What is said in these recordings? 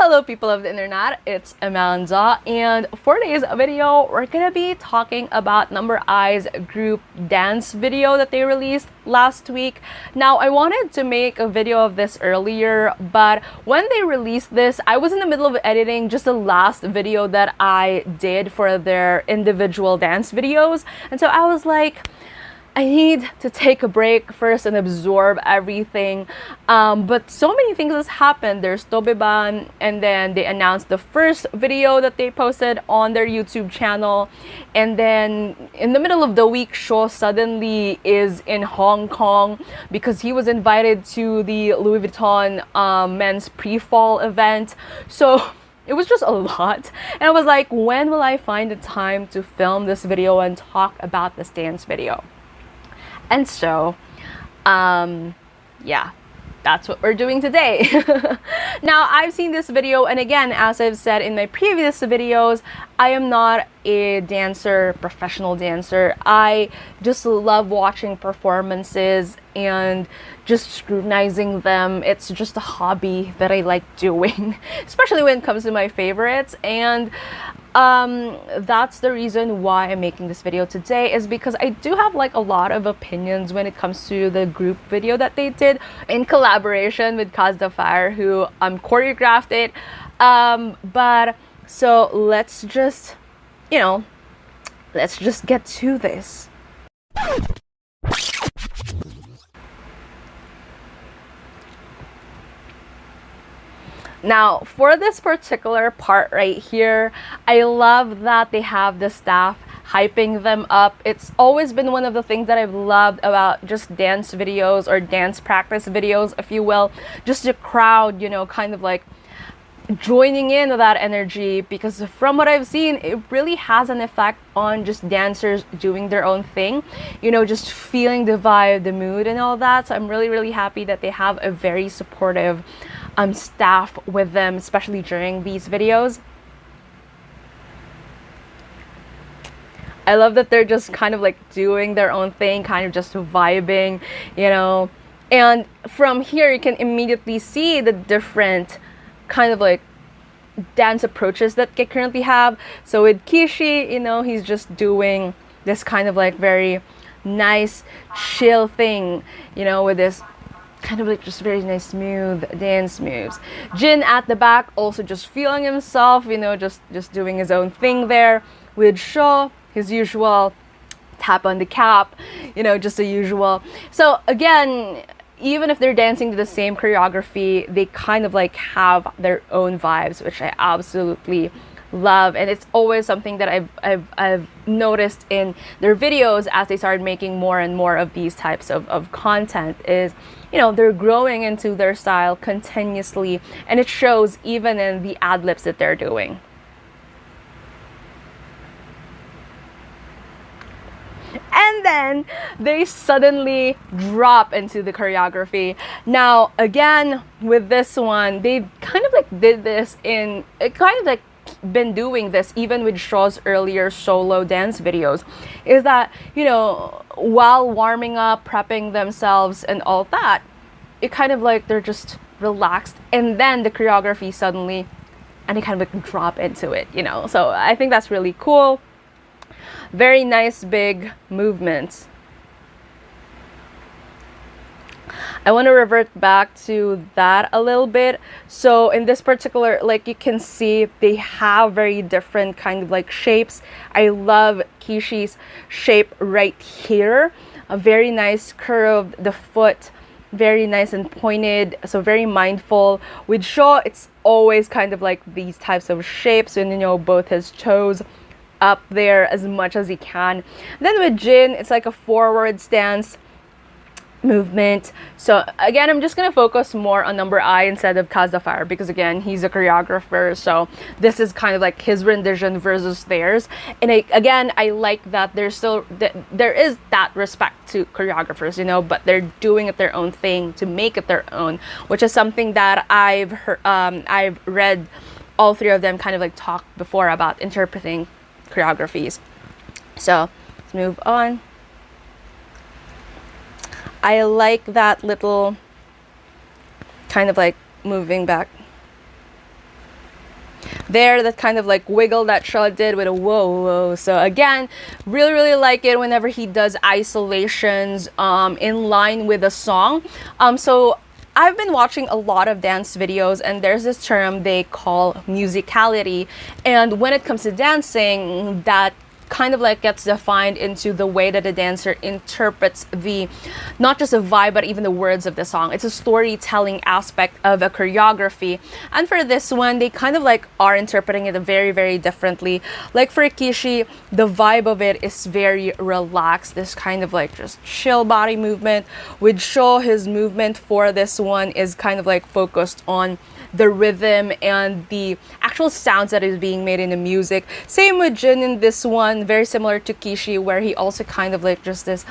Hello people of the internet, it's Amanda, and for today's video, we're gonna be talking about Number I's group dance video that they released last week. Now, I wanted to make a video of this earlier, but when they released this, I was in the middle of editing just the last video that I did for their individual dance videos, and so I was like, I need to take a break first and absorb everything. But so many things has happened. There's Tobeban, and then they announced the first video that they posted on their YouTube channel. And then in the middle of the week, Sho suddenly is in Hong Kong because he was invited to the Louis Vuitton men's pre-fall event. So it was just a lot. And I was like, when will I find the time to film this video and talk about this dance video? And so, yeah, that's what we're doing today. Now, I've seen this video, and again, as I've said in my previous videos, I am not a dancer, professional dancer. I just love watching performances and just scrutinizing them. It's just a hobby that I like doing, especially when it comes to my favorites. And that's the reason why I'm making this video today, is because I do have like a lot of opinions when it comes to the group video that they did in collaboration with KAZtheFIRE, who choreographed it. But so let's just, let's just get to this. Now, for this particular part right here, I love that they have the staff hyping them up. It's always been one of the things that I've loved about just dance videos or dance practice videos, if you will. Just the crowd, kind of like joining in with that energy, because from what I've seen, it really has an effect on just dancers doing their own thing, just feeling the vibe, the mood and all that. So I'm really, really happy that they have a very supportive staff with them, especially during these videos. I love that they're just kind of like doing their own thing, kind of just vibing, and from here you can immediately see the different kind of like dance approaches that they currently have. So with Kishi, he's just doing this kind of like very nice chill thing, with this kind of like just very nice smooth dance moves. Jin at the back also just feeling himself, just doing his own thing there. With Sho, his usual tap on the cap, just the usual. So again, even if they're dancing to the same choreography, they kind of like have their own vibes, which I absolutely love. And it's always something that I've noticed in their videos as they started making more and more of these types of content is, they're growing into their style continuously, and it shows even in the ad-libs that they're doing. And then they suddenly drop into the choreography. Now, again, with this one, they kind of like did this been doing this even with Sho's earlier solo dance videos, is that, while warming up, prepping themselves and all that, it kind of like they're just relaxed, and then the choreography suddenly, and they kind of like drop into it, So I think that's really cool. Very nice big movements. I want to revert back to that a little bit. So in this particular, like you can see, they have very different kind of like shapes. I love Kishi's shape right here. A very nice curve, the foot, very nice and pointed, so very mindful. With Sho, it's always kind of like these types of shapes, and both his toes up there as much as he can. Then with Jin, it's like a forward stance movement. So again, I'm just gonna focus more on Number I instead of KAZtheFIRE, because again, he's a choreographer, so this is kind of like his rendition versus theirs. And I like that there is that respect to choreographers, but they're doing it their own thing to make it their own, which is something that I've read all three of them kind of like talk before about interpreting choreographies. So let's move on. I like that little kind of like moving back. there, that kind of like wiggle that Sho did with a whoa whoa. So again, really like it whenever he does isolations in line with the song. So I've been watching a lot of dance videos, and there's this term they call musicality, and when it comes to dancing, that kind of like gets defined into the way that the dancer interprets the, not just the vibe, but even the words of the song. It's a storytelling aspect of a choreography. And for this one, they kind of like are interpreting it very differently. Like for Kishi, the vibe of it is very relaxed, this kind of like just chill body movement. With Sho, his movement for this one is kind of like focused on the rhythm and the actual sounds that is being made in the music. Same with Jin in this one, very similar to Kishi, where he also kind of like just this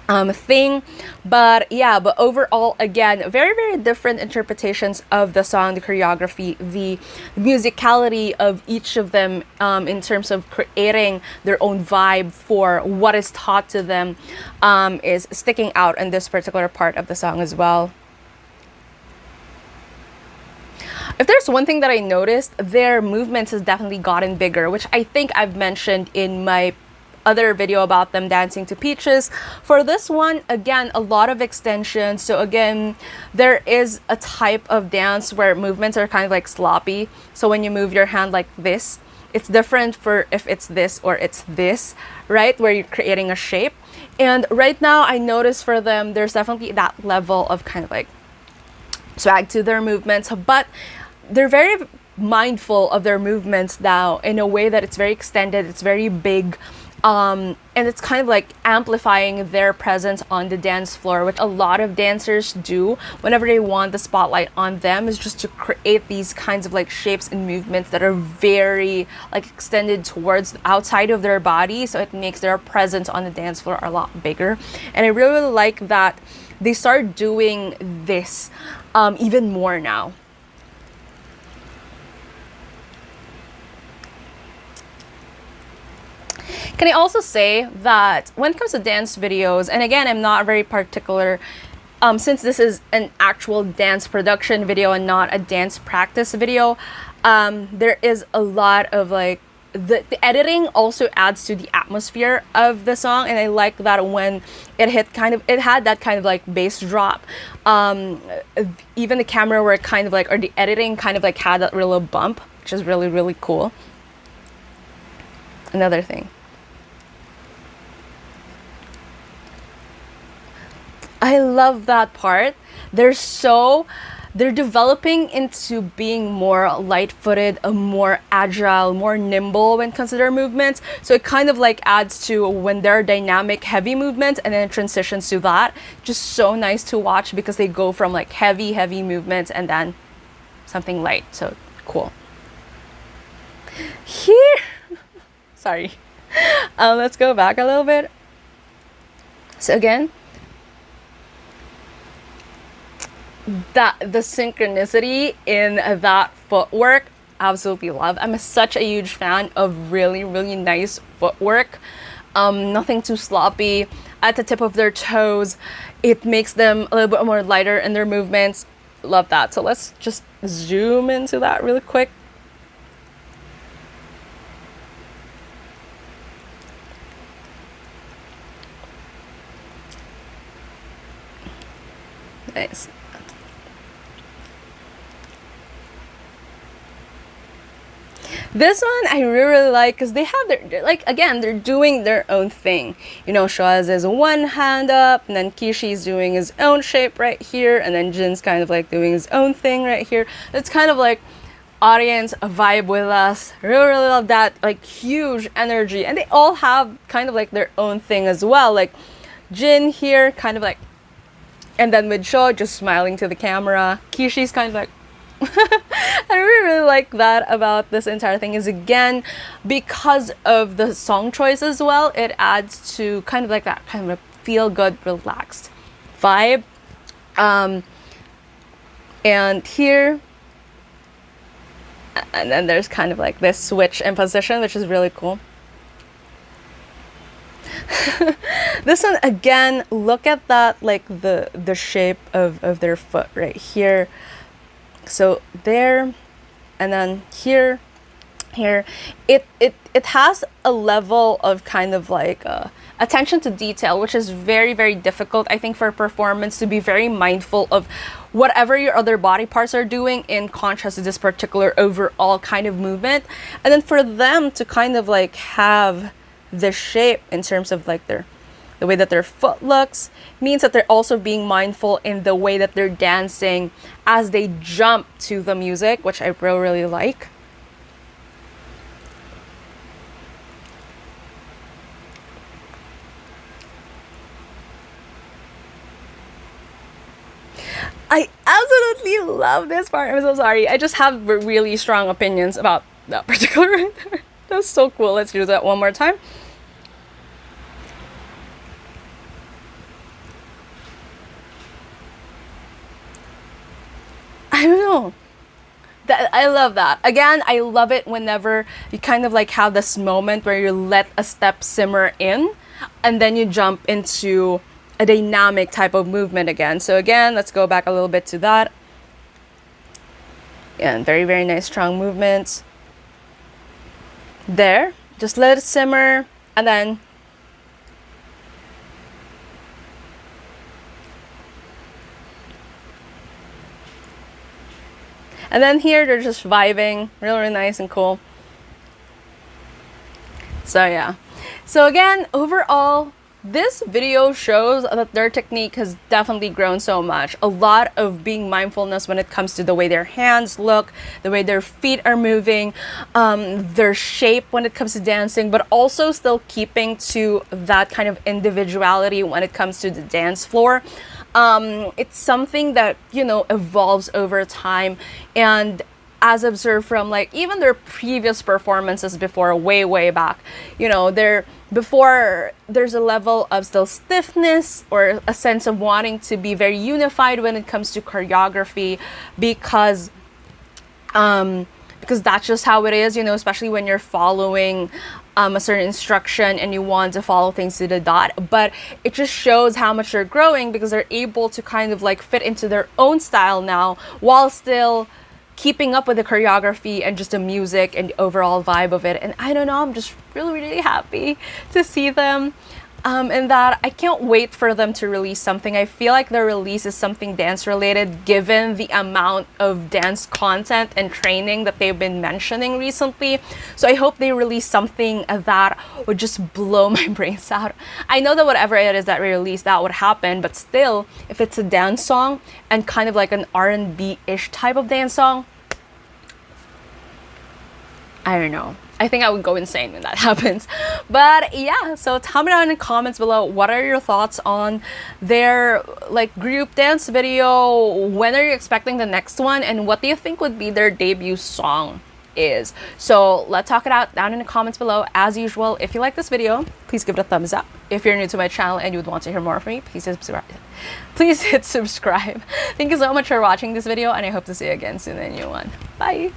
thing. But yeah, but overall, again, very different interpretations of the song, the choreography, the musicality of each of them in terms of creating their own vibe for what is taught to them is sticking out in this particular part of the song as well. If there's one thing that I noticed, their movements has definitely gotten bigger, which I think I've mentioned in my other video about them dancing to Peaches. For this one, again, a lot of extensions. So again, there is a type of dance where movements are kind of like sloppy. So when you move your hand like this, it's different for if it's this or it's this, right? Where you're creating a shape. And right now, I notice for them, there's definitely that level of kind of like swag to their movements, but they're very mindful of their movements now in a way that it's very extended, it's very big, and it's kind of like amplifying their presence on the dance floor, which a lot of dancers do whenever they want the spotlight on them, is just to create these kinds of like shapes and movements that are very like extended towards the outside of their body, so it makes their presence on the dance floor a lot bigger. And I really like that they start doing this even more now. Can I also say that when it comes to dance videos, and again, I'm not very particular, since this is an actual dance production video and not a dance practice video, there is a lot of like, the editing also adds to the atmosphere of the song, and I like that when it hit it had that kind of like bass drop. Even the camera work kind of like, or the editing kind of like had that little bump, which is really cool. Another thing. I love that part. They're developing into being more light-footed, more agile, more nimble when it comes to their movements. So it kind of like adds to when they're dynamic, heavy movements, and then it transitions to that. Just so nice to watch because they go from like heavy movements and then something light. So cool. Here, sorry. Let's go back a little bit. So again, that the synchronicity in that footwork, absolutely love. I'm such a huge fan of really nice footwork. Nothing too sloppy at the tip of their toes. It makes them a little bit more lighter in their movements. Love that. So let's just zoom into that really quick. Nice. This one I really like because they have their, like, again, they're doing their own thing. You know, Sho has his one hand up, and then Kishi's doing his own shape right here, and then Jin's kind of like doing his own thing right here. It's kind of like audience vibe with us. Really love that, like, huge energy. And they all have kind of like their own thing as well. Like Jin here, kind of like, and then with Sho just smiling to the camera. Kishi's kind of like, I really like that about this entire thing, is again, because of the song choice as well, it adds to kind of like that kind of feel good, relaxed vibe. And here, and then there's kind of like this switch in position, which is really cool. This one again, look at that, like the shape of their foot right here. So there, and then here, here, it has a level of kind of like attention to detail, which is very, very difficult, I think, for a performance, to be very mindful of whatever your other body parts are doing in contrast to this particular overall kind of movement. And then for them to kind of like have the shape in terms of like the way that their foot looks, means that they're also being mindful in the way that they're dancing as they jump to the music, which I really, really like. I absolutely love this part. I'm so sorry. I just have really strong opinions about that particular right there. That's so cool. Let's do that one more time. I don't know. I love that. Again, I love it whenever you kind of like have this moment where you let a step simmer in and then you jump into a dynamic type of movement again. So again, let's go back a little bit to that. And very, very nice strong movements. There. Just let it simmer and then here they're just vibing, really, really nice and cool. So yeah. So again, overall, this video shows that their technique has definitely grown so much. A lot of being mindfulness when it comes to the way their hands look, the way their feet are moving, their shape when it comes to dancing, but also still keeping to that kind of individuality when it comes to the dance floor. It's something that, you know, evolves over time, and as observed from like even their previous performances before, way back, you know, before there's a level of still stiffness or a sense of wanting to be very unified when it comes to choreography, because that's just how it is, you know, especially when you're following a certain instruction and you want to follow things to the dot. But it just shows how much they're growing, because they're able to kind of like fit into their own style now while still keeping up with the choreography and just the music and the overall vibe of it. And I don't know, I'm just really, really happy to see them in that. I can't wait for them to release something. I feel like their release is something dance related, given the amount of dance content and training that they've been mentioning recently. So I hope they release something that would just blow my brains out. I know that whatever it is that we release, that would happen, but still, if it's a dance song and kind of like an R&B-ish type of dance song, I don't know. I think I would go insane when that happens. But yeah, so tell me down in the comments below, what are your thoughts on their like group dance video? When are you expecting the next one? And what do you think would be their debut song is? So let's talk it out down in the comments below. As usual, if you like this video, please give it a thumbs up. If you're new to my channel and you would want to hear more from me, please hit subscribe. Thank you so much for watching this video, and I hope to see you again soon in a new one. Bye!